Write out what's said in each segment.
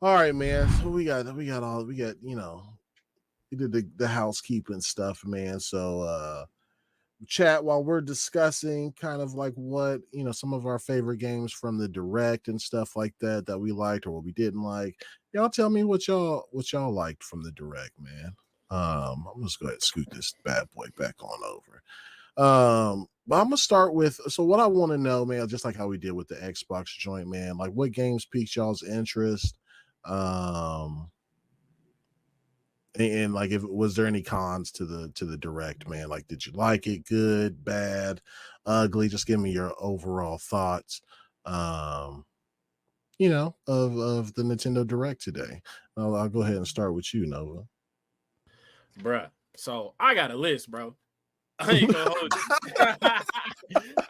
All right, man. So we did the housekeeping stuff, man. So chat while we're discussing kind of like what some of our favorite games from the direct and stuff like that we liked or what we didn't like. Y'all tell me what y'all liked from the direct, man. I'm just go ahead and scoot this bad boy back on over. But I'm gonna start with so what I want to know, man, just like how we did with the Xbox joint, man. Like what games piqued y'all's interest? Um, and like if was there any cons to the direct, man? Like did you like it, good, bad, ugly? Just give me your overall thoughts. Um, of the Nintendo Direct today. I'll go ahead and start with you, Nova. Bruh. So I got a list, bro. I ain't gonna hold you.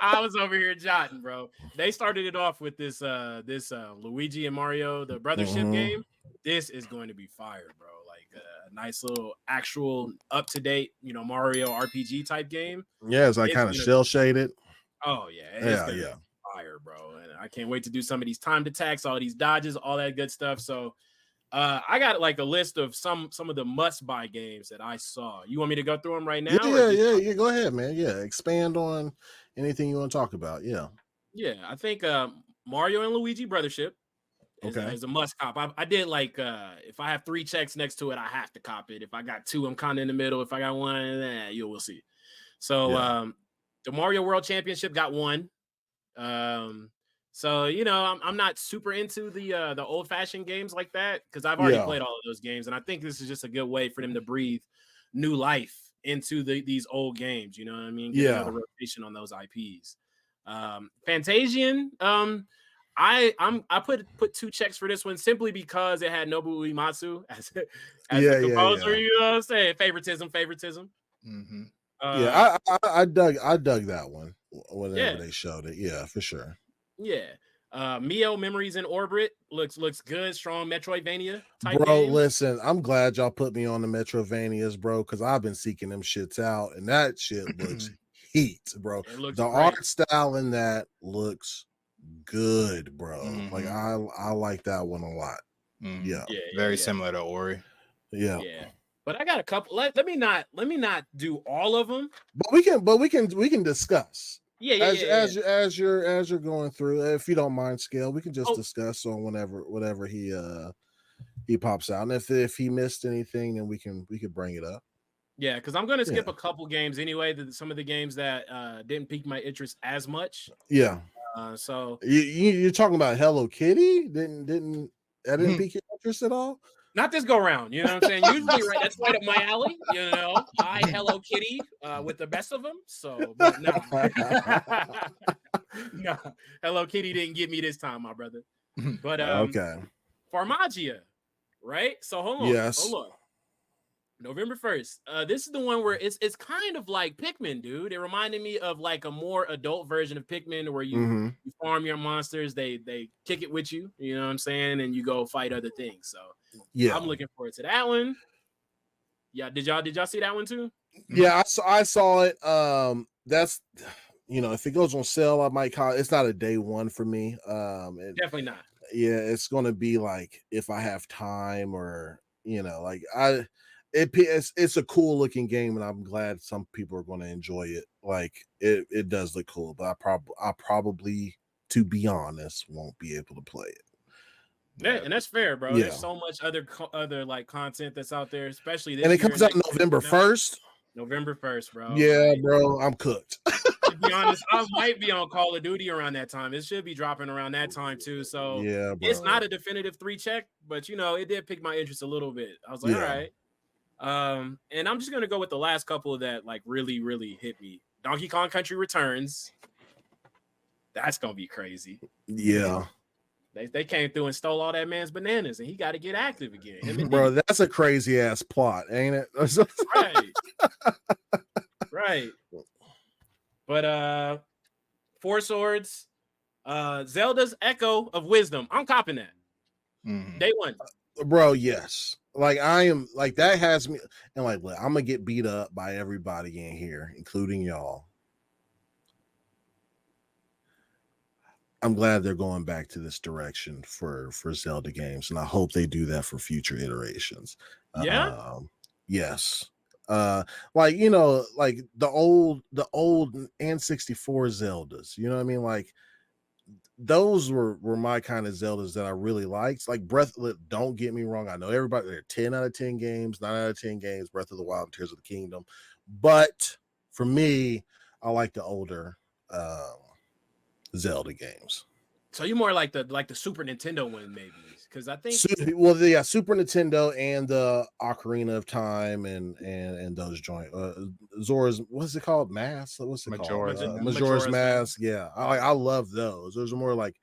I was over here jotting, bro. They started it off with this Luigi and Mario, the brothership Mhm. game. This is going to be fire, bro. Like a nice little actual up to date, Mario RPG type game. Yeah, it's like It's kind of gonna shell shaded. Oh yeah, it's Yeah, gonna yeah. be fire, bro. And I can't wait to do some of these timed attacks, all these dodges, all that good stuff. So I got like a list of some of the must buy games that I saw. You want me to go through them right Yeah, now, or yeah, just yeah, yeah. Go ahead, man. Yeah, expand on anything you want to talk about. Yeah. yeah? I think Mario and Luigi Brothership Okay. is a must cop. I did like if I have 3 checks next to it, I have to cop it. If I got 2, I'm kind of in the middle. If I got 1, we'll see. So Yeah. the Mario World Championship got 1. Um, so I'm not super into the old fashioned games like that because I've already Yeah. played all of those games, and I think this is just a good way for them to breathe new life into these old games. You know what I mean? Get another Yeah. rotation on those IPs. Fantasian. I put 2 checks for this one simply because it had Nobuo Uematsu as the Yeah. Yeah. composer. Yeah. You know what I'm saying? Favoritism. Mm-hmm. Uh, Yeah. I dug that one whenever yeah. they showed it. Yeah, for sure. Yeah. Mio Memories in Orbit looks good, strong Metroidvania type Bro, game. listen, I'm glad y'all put me on the Metrovanias, bro, because I've been seeking them shits out, and that shit looks heat, bro. It looks The great. art style in that looks good, bro. Like Mm-hmm. I like that one a lot. Mm-hmm. Yeah. Yeah, Very similar to Ori. Yeah. yeah. But I got a couple. Let me not do all of them. But we can discuss Yeah. as you're going through. If you don't mind, scale, we can just Oh, discuss on whatever he pops out, and if he missed anything, then we could bring it up. yeah, because I'm gonna Yeah, skip a couple games anyway. Some of the games that didn't pique my interest as much. yeah. So You're talking about Hello Kitty? Didn't that didn't pique your interest at all? not this go round. You know what I'm saying? Usually, right? That's right up my alley. I Hello Kitty with the best of them. So, but nah, nah. Hello Kitty didn't get me this time, my brother. But Okay. Farmagia, right? So Yes. hold on. November 1st. This is the one where it's kind of like Pikmin, dude. It reminded me of like a more adult version of Pikmin where Mm-hmm. you farm your monsters, they kick it with you, you know what I'm saying, and you go fight other things. So I'm Yeah. looking forward to that one. Yeah, did y'all see that one too? Yeah, I saw it. That's if it goes on sale, I might call it's not a day one for me. Definitely not. Yeah, it's gonna be like if I have time or like it's a cool looking game and I'm glad some people are going to enjoy it. Like it does look cool, but I probably, to be honest, won't be able to play it. Yeah, and that's fair, bro. Yeah, There's so much other like content that's out there, especially and this it year comes and out next year November coming out. 1st. November 1st, bro. Yeah, Like, bro, I'm cooked. to be honest, I might be on Call of Duty around that time. It should be dropping around that time too. So Yeah, it's not bro. a definitive 3 check, but it did pique my interest a little bit. I was like, all Yeah, right. And I'm just gonna go with the last couple that like really, really hit me. Donkey Kong Country Returns. That's gonna be crazy. yeah, They came through and stole all that man's bananas, and he got to get active again. Him and bro. Diddy. That's a crazy ass plot, ain't it? Right, right. But Four Swords, Zelda's Echo of Wisdom. I'm copping that. Mm-hmm. Day one. Bro, yes. Like I am like that has me and like look, I'm gonna get beat up by everybody in here, including y'all. I'm glad they're going back to this direction for Zelda games, and I hope they do that for future iterations. Yeah. Yes. Like like the old N64 Zeldas. You know what I mean? Like those were my kind of Zeldas that I really liked. Like don't get me wrong. I know everybody, they're 10 out of 10 games, 9 out of 10 games, Breath of the Wild and Tears of the Kingdom. But for me, I like the older Zelda games. So you more like the Super Nintendo one, maybe? Because I think Super Nintendo and the Ocarina of Time and those joint Zora's, what's it called? Mask? What's it called? Majora's Mask. Yeah, I love those. Those are more like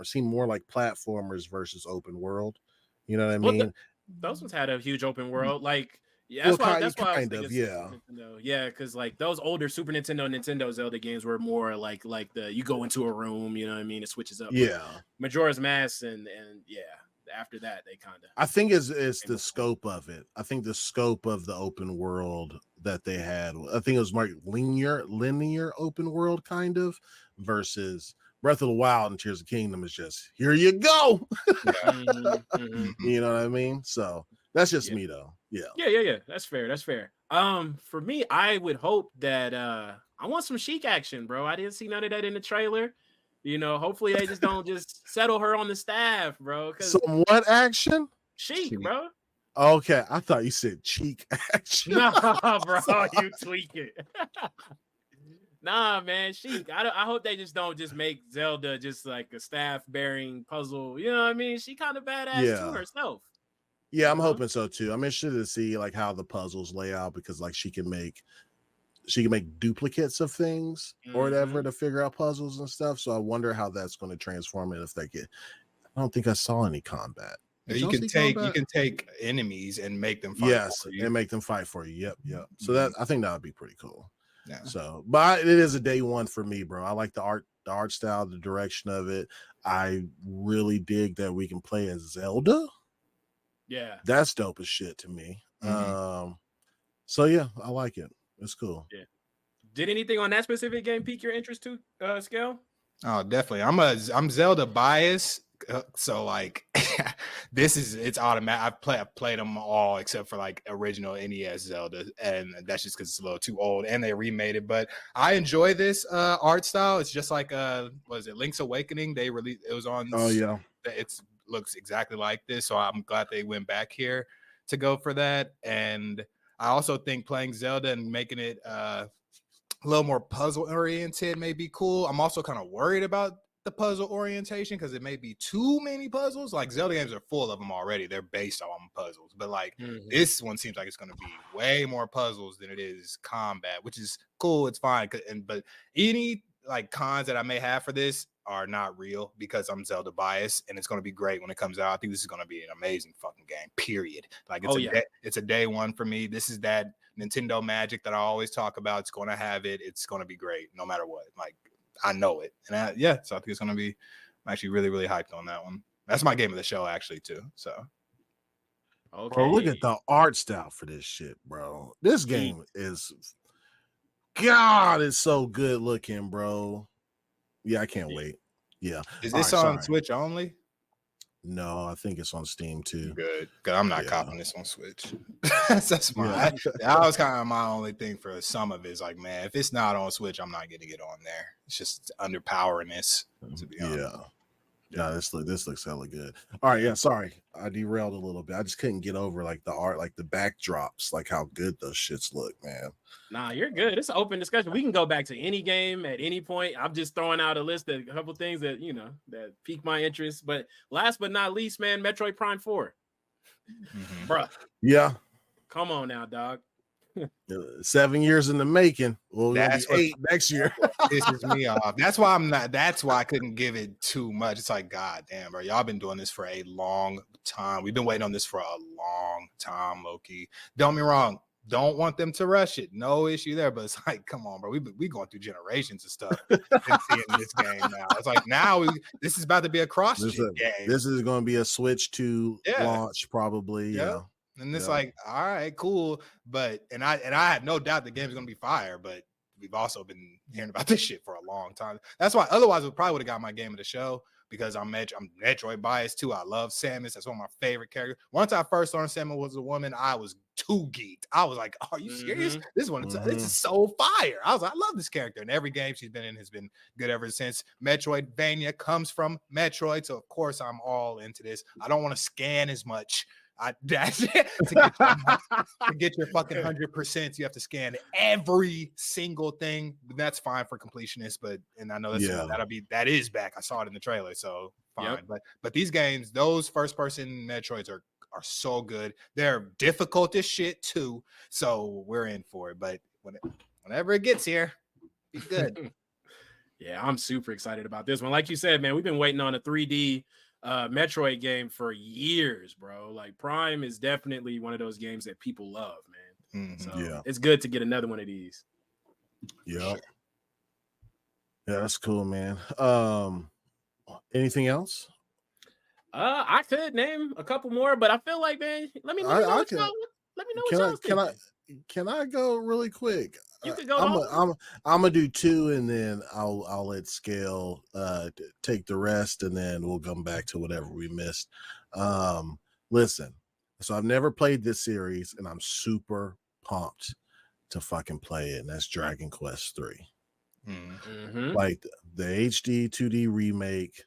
seem more like platformers versus open world. You know what I mean? Those ones had a huge open world. Like, yeah, Well, that's why I was thinking yeah. Nintendo. Yeah, because like those older Super Nintendo Zelda games were more like the you go into a room, you know what I mean? It switches up. Yeah. But Majora's Mask and yeah, after that they kind of. I think it's the scope of it. I think the scope of the open world that they had. I think it was more linear open world kind of versus Breath of the Wild and Tears of the Kingdom is just here you go. You know what I mean? So that's just me though. Yeah. That's fair. For me, I would hope that I want some Sheik action, bro. I didn't see none of that in the trailer. You know, hopefully they just don't just settle her on the staff, bro. Some what action? Sheik, bro. Okay, I thought you said cheek action. Nah, bro, you tweak it. Nah, man, Sheik. I hope they just don't just make Zelda just like a staff bearing puzzle. You know what I mean? She kind of badass to herself. Yeah, I'm hoping so too. I'm interested to see like how the puzzles lay out because like she can make duplicates of things or whatever to figure out puzzles and stuff. So I wonder how that's going to transform it if they get. I don't think I saw any combat. You can take enemies and make them fight. Yes, and make them fight for you. Yep. So that I think that would be pretty cool. Yeah. So, but it is a day one for me, bro. I like the art style, the direction of it. I really dig that we can play as Zelda. Yeah, that's dope as shit to me. So yeah, I like it. It's cool. Yeah. Did anything on that specific game pique your interest too, Scale? Oh, definitely. I'm Zelda biased. So like it's automatic. I've played them all except for like original NES Zelda, and that's just because it's a little too old and they remade it. But I enjoy this art style. It's just like was it Link's Awakening? They released it was on. Oh yeah, it looks exactly like this. So I'm glad they went back here to go for that. And I also think playing Zelda and making it a little more puzzle oriented may be cool. I'm also kind of worried about the puzzle orientation because it may be too many puzzles. Like Zelda games are full of them already. They're based on puzzles, but like this one seems like it's going to be way more puzzles than it is combat, which is cool. It's fine. But any like cons that I may have for this are not real because I'm Zelda biased, and it's going to be great when it comes out. I think this is going to be an amazing fucking game, period. Like it's a day one for me. This is that Nintendo magic that I always talk about. It's going to have it. It's going to be great no matter what. Like I know it. And so I think it's going to be, I'm actually really, really hyped on that one. That's my game of the show actually too. So. Okay. Bro, look at the art style for this shit, bro. This game is, God, it's so good looking, bro. Yeah, I can't wait. Yeah. Is this on Switch only? No, I think it's on Steam too. Good. Because I'm not copping this on Switch. That's my that was kind of my only thing for some of it. Is like, man, if it's not on Switch, I'm not getting it on there. It's just underpowering this, to be honest. Yeah, this looks hella good. All right, sorry. I derailed a little bit. I just couldn't get over like the art, like the backdrops, like how good those shits look, man. Nah, you're good. It's an open discussion. We can go back to any game at any point. I'm just throwing out a list of a couple things that that pique my interest. But last but not least, man, Metroid Prime 4. Bruh. Yeah. Come on now, dog. 7 years in the making. Well, that's 8 next year. Pisses me off. That's why I couldn't give it too much. It's like, God damn, bro. Y'all been doing this for a long time. We've been waiting on this for a long time, Loki. Don't get me wrong. Don't want them to rush it. No issue there. But it's like, come on, bro. We going through generations of stuff and seeing this game now. It's like now this is about to be a cross-gen game. This is going to be a Switch 2 launch, probably. Yeah. And it's like, all right, cool. But and I had no doubt the game is gonna be fire, but we've also been hearing about this shit for a long time. That's why otherwise we probably would have got my game of the show because I'm Metroid biased too. I love Samus. That's one of my favorite characters. Once I first learned Samus was a woman, I was too geeked. I was like, are you serious? This is so fire. I was like, I love this character. And every game she's been in has been good ever since. Metroidvania comes from Metroid. So of course I'm all into this. I don't want to scan as much. That's it. To get your fucking 100%, you have to scan every single thing. That's fine for completionists, and I know that is back. I saw it in the trailer, so fine. Yep. But these games, those first person Metroids are so good. They're difficult as shit too, so we're in for it. But whenever it gets here, be good. Yeah, I'm super excited about this one. Like you said, man, we've been waiting on a 3D Metroid game for years, bro. Like Prime is definitely one of those games that people love, man. So it's good to get another one of these. Yeah. Yeah, that's cool, man. Anything else? I could name a couple more, but I feel like, man, let me know what y'all Can I go really quick? You can go. I'm gonna do two, and then I'll let Scale take the rest, and then we'll come back to whatever we missed. Listen, so I've never played this series, and I'm super pumped to fucking play it. And that's Dragon Quest 3. Like the HD 2D remake.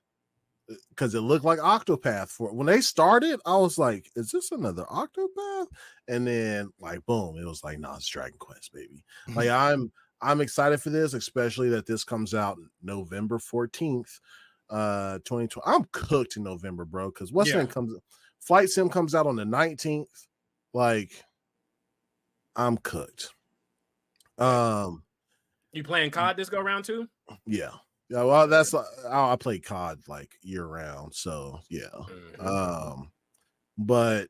Because it looked like Octopath. When they started, I was like, is this another Octopath? And then like boom, it was like, no, it's Dragon Quest, baby. Like I'm excited for this, especially that this comes out November 14th, 2020. I'm cooked in November, bro. Because Flight Sim comes out on the 19th. Like, I'm cooked. You playing COD this go round too? Yeah. Yeah, well, that's I play COD like year round, so yeah. But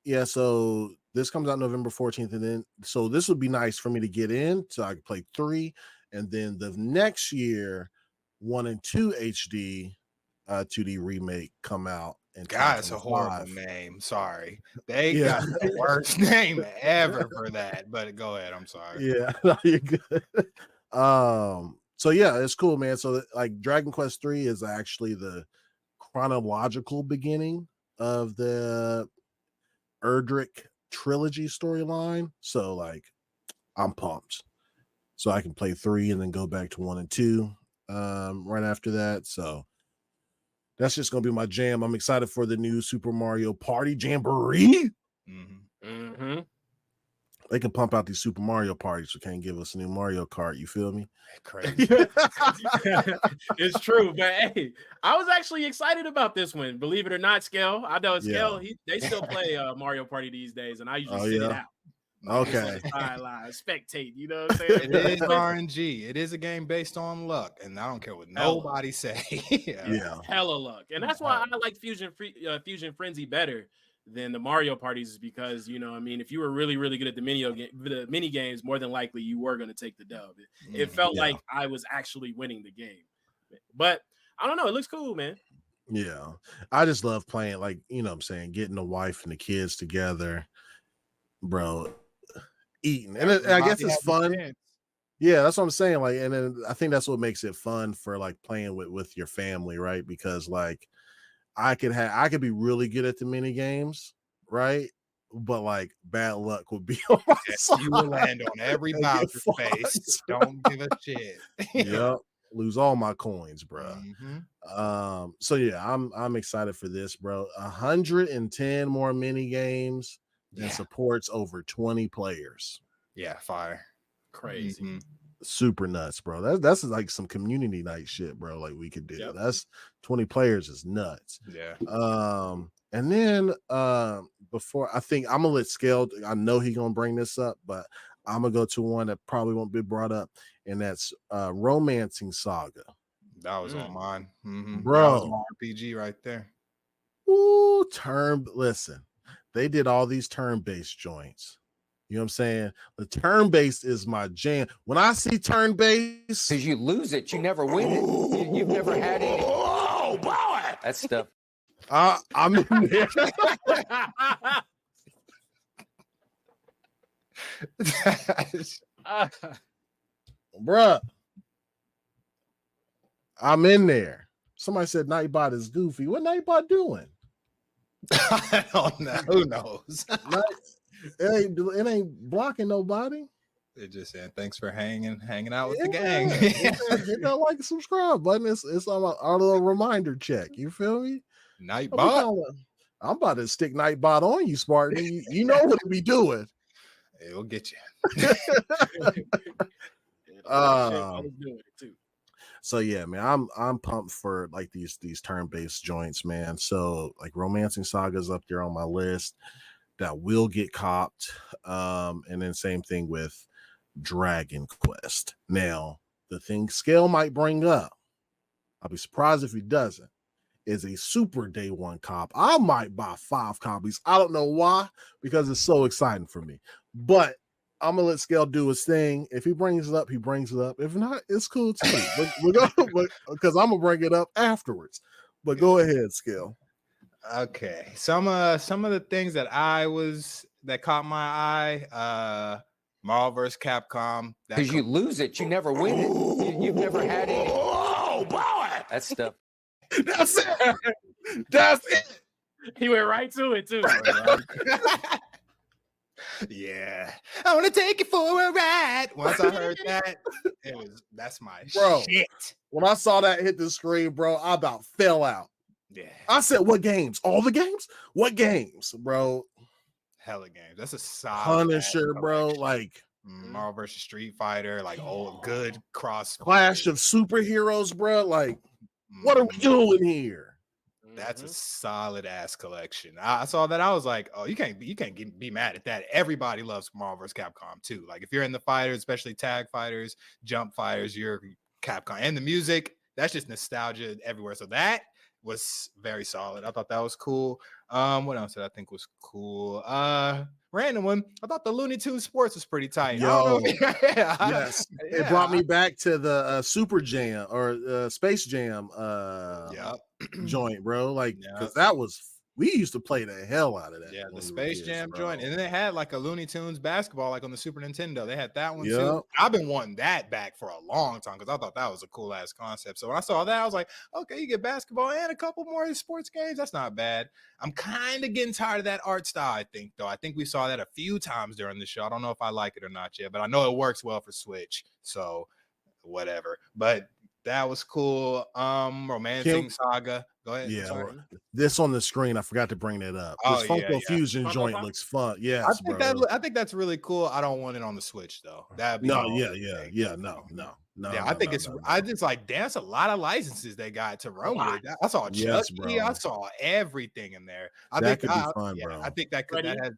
yeah, so this comes out November 14th, and then so this would be nice for me to get in, so I can play 3, and then the next year, 1 and 2 HD 2D remake come out. And God, it's a horrible name. Sorry, they got the worst name ever for that. But go ahead. I'm sorry. Yeah, no, you're good. So yeah, it's cool, man. So like Dragon Quest 3 is actually the chronological beginning of the Erdrick trilogy storyline. So like I'm pumped. So I can play 3 and then go back to 1 and 2 right after that. So that's just gonna be my jam. I'm excited for the new Super Mario Party Jamboree. They can pump out these Super Mario parties, so can't give us a new Mario Kart. You feel me? Crazy. It's true, but hey, I was actually excited about this one. Believe it or not, Scale. I know Scale. They still play Mario Party these days, and I usually sit it out. Okay. Sideline, spectate. You know what I'm saying? It is RNG. It is a game based on luck, and I don't care what nobody say. Hella luck, and that's why I like Fusion Frenzy better than the Mario parties, is because, you know, I mean, if you were really, really good at the mini games, more than likely you were going to take the dub. It felt like I was actually winning the game, but I don't know. It looks cool, man. Yeah, I just love playing, like, you know what I'm saying, getting the wife and the kids together, bro, eating, and I guess it's fun. Yeah, that's what I'm saying. Like, and then I think that's what makes it fun for like playing with your family, right? Because like I could be really good at the mini games, right? But like bad luck would be on my side. You will land on every Bowser face. Don't give a shit. Yep. Lose all my coins, bro. So yeah, I'm excited for this, bro. 110 more mini games and supports over 20 players. Yeah, fire. Crazy. Super nuts, bro. That's like some community night shit, bro. Like we could do. That's 20 players is nuts. Yeah. And then before, I think I'm gonna let Scale, I know he gonna bring this up, but I'm gonna go to one that probably won't be brought up, and that's Romancing Saga. That was on mine. Bro. That was RPG right there. Ooh, listen, they did all these turn-based joints. You know what I'm saying? The turn-based is my jam. When I see turn-based, because you lose it, you never win it. You've never had any. Oh, boy! That stuff. I'm in there. Bruh, I'm in there. Somebody said Nightbot is goofy. What Nightbot doing? I don't know. Who knows? It ain't blocking nobody. They're just saying thanks for hanging out with the Yeah, gang. hit that like and subscribe button. It's on our little reminder check. You feel me? Nightbot. I'm about to stick Nightbot on you, Spartan. You know what it be doing. It will get you. So yeah, man, I'm pumped for like these turn-based joints, man. So like Romancing Saga's up there on my list that will get copped. And then same thing with Dragon Quest. Now, the thing Scale might bring up, I'll be surprised if he doesn't, is a super day one cop. I might buy 5 copies. I don't know why, because it's so exciting for me. But I'm gonna let Scale do his thing. If he brings it up, he brings it up. If not, it's cool too. Because I'm gonna bring it up afterwards. But go ahead, Scale. Okay, some of the things that caught my eye. Marvel vs. Capcom. Because you lose it, you never win it. You've never had any. Oh boy, that stuff. That's it. That's it. He went right to it too. Yeah, I want to take you for a ride. Once I heard that, that's my shit. When I saw that hit the screen, bro, I about fell out. Yeah, I said, "What games? All the games? What games, bro? Hella games. That's a solid Punisher, bro. Like Marvel vs. Street Fighter, like old good cross Clash of Superheroes, bro. Like, what are we doing here?" That's a solid ass collection. I saw that. I was like, oh, you can't be mad at that. Everybody loves Marvel vs. Capcom too. Like if you're in the fighters, especially tag fighters, jump fighters, you're Capcom. And the music, that's just nostalgia everywhere. So that was very solid. I thought that was cool. What else did I think was cool? Random one. I thought the Looney Tunes Sports was pretty tight. Yo, yes, it brought me back to the Super Jam or Space Jam joint, bro. Like, because we used to play the hell out of that. Yeah, the Space Jam joint, and then they had like a Looney Tunes basketball, like on the Super Nintendo. They had that one too. I've been wanting that back for a long time because I thought that was a cool ass concept. So when I saw that, I was like, okay, you get basketball and a couple more sports games. That's not bad. I'm kind of getting tired of that art style. I think though. I think we saw that a few times during the show. I don't know if I like it or not yet, but I know it works well for Switch. So whatever. But that was cool. Romancing Saga. Go ahead. Yeah, this on the screen. I forgot to bring that up. This Funko Fusion joint looks fun. Yes, I think that's really cool. I don't want it on the Switch though. That'd be no. I think I just like that's a lot of licenses they got to run with. I saw Chucky. I saw everything in there. I think could be fun, bro. I think that could. That has,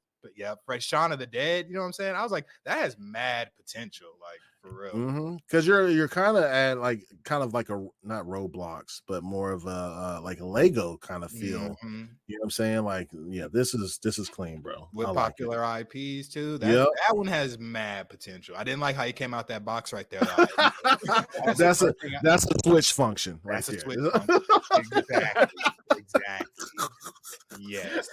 Fred Shaun of the Dead. You know what I'm saying? I was like, that has mad potential. Like. For real, because you're kind of at like a not Roblox, but more of a like a Lego kind of feel. You know what I'm saying? Like, yeah, this is clean, bro. With popular IPs too. That one has mad potential. I didn't like how you came out that box right there. That's a Switch function, right? That's a Switch function. Exactly. Yes.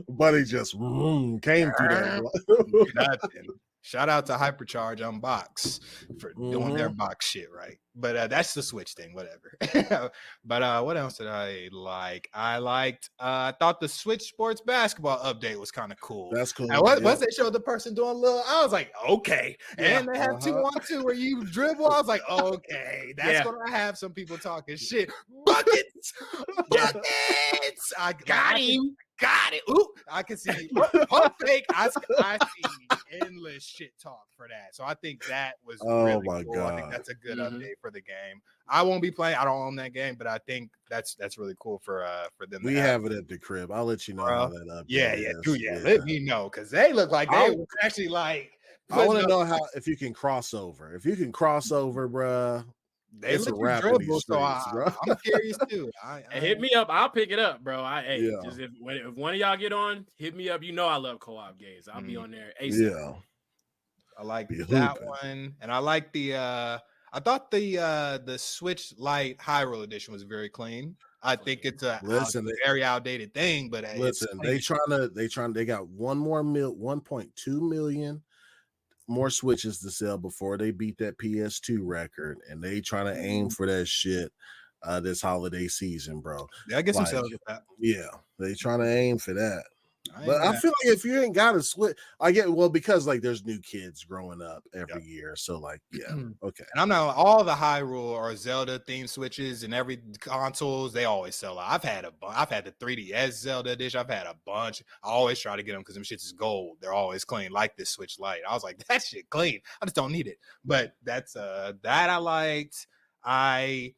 Buddy just came through that. Shout out to Hypercharge Unbox for doing their box shit right. But that's the Switch thing, whatever. But what else did I like? I thought the Switch Sports Basketball update was kind of cool. That's cool. And once they showed the person doing a little, I was like, okay. And they have 2-on-2 where you dribble. I was like, okay, that's gonna have some people talking shit. Buckets. I got him. Got it. Ooh, I can see pump fake. I see endless shit talk for that. So I think that was really cool. God. I think that's a good update for the game. I won't be playing. I don't own that game, but I think that's really cool for them. We have it at the crib. I'll let you know how that update is. Yeah. Let me know because they look like they were actually like. I want to know if you can cross over. If you can cross over, bruh. They let you dribble, so I'm curious too. Hit me up. I'll pick it up, bro. Just if one of y'all get on, hit me up. You know I love co-op games. I'll be on there ASAP. Yeah, I like that one, and I like the. I thought the Switch Lite Hyrule Edition was very clean. I think it's a very outdated thing, but they got 1.2 million more Switches to sell before they beat that PS2 record, and they trying to aim for that shit this holiday season, bro. Yeah, I get some Like, sales with that. yeah, they trying to aim for that. I But ain't I mad. feel like if you ain't got a Switch, I get because like there's new kids growing up every year, so like okay. And I'm not all the Hyrule or Zelda themed Switches and every consoles, they always sell out. I've had the 3DS Zelda edition. I've had a bunch. I always try to get them because them shits is gold. They're always clean, like this Switch Lite. I was like, that shit clean. I just don't need it. But that's that I liked. I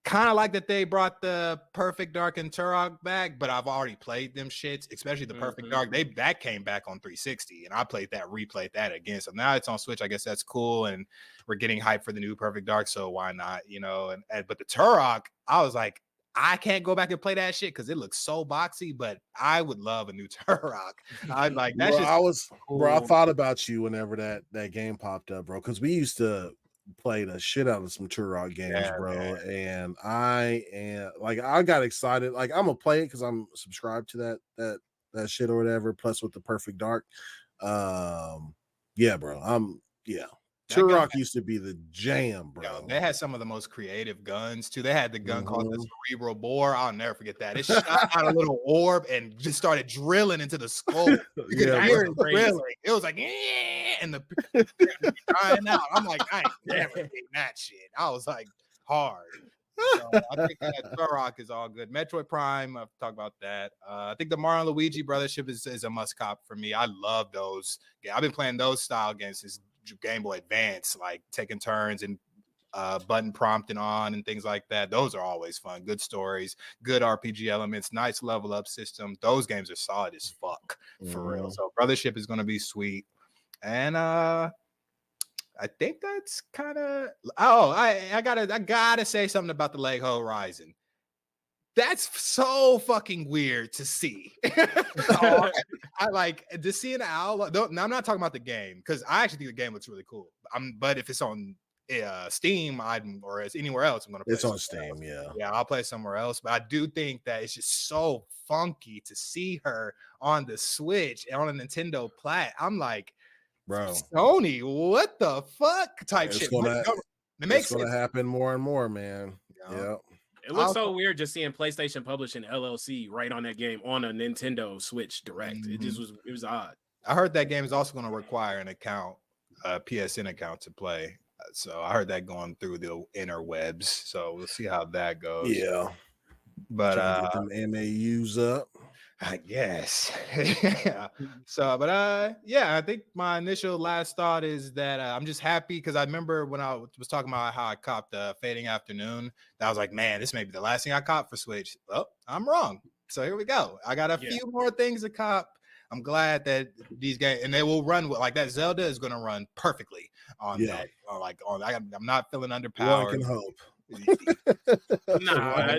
kind of like that they brought the Perfect Dark and Turok back, but I've already played them shits, especially the Perfect Dark. That came back on 360, and I replayed that again. So now it's on Switch. I guess that's cool, and we're getting hyped for the new Perfect Dark. So why not? And but the Turok, I was like, I can't go back and play that shit because it looks so boxy. But I would love a new Turok. I'm like, that's just cool. Bro, I thought about you whenever that game popped up, bro, because we used to play the shit out of some Turok games, bro. Man. And I got excited. Like, I'm gonna play it because I'm subscribed to that shit or whatever. Plus with the Perfect Dark, yeah, bro. Turok used to be the jam, bro. Yo, they had some of the most creative guns too. They had the gun called the Cerebral Bore. I'll never forget that. It shot out a little orb and just started drilling into the skull. You could hear it drilling. It was like, and the dying out. I'm like, I ain't never getting that shit. I was like, hard. So I think that Turok is all good. Metroid Prime, I've talked about that. I think the Mario and Luigi Brothership is a must cop for me. I love those. Yeah, I've been playing those style games since Game Boy Advance, like taking turns and button prompting on and things like that. Those are always fun. Good stories, good RPG elements, nice level up system. Those games are solid as fuck for real. So Brothership is going to be sweet. And I think that's kind of I gotta say something about the Lego Horizon. That's so fucking weird to see. I like to see an owl. Now I'm not talking about the game because I actually think the game looks really cool. But if it's on Steam, or it's anywhere else, I'm gonna play. It's on Steam, yeah. I'll play somewhere else. But I do think that it's just so funky to see her on the Switch and on a Nintendo plat. I'm like, bro, Sony, what the fuck type shit? It makes it happen more and more, man. Yeah. It looks so weird just seeing PlayStation Publishing LLC right on that game on a Nintendo Switch Direct. It was odd. I heard that game is also going to require an account, a PSN account to play. So I heard that going through the interwebs. So we'll see how that goes. Yeah. But get them MAUs up. I guess. Yeah. So, but I think my initial last thought is that I'm just happy because I remember when I was talking about how I copped the Fading Afternoon, that I was like, man, this may be the last thing I cop for Switch. Well, I'm wrong. So here we go. I got a few more things to cop. I'm glad that these games, and they will run like that. Zelda is going to run perfectly on that. I'm not feeling underpowered. One can hope. Nah,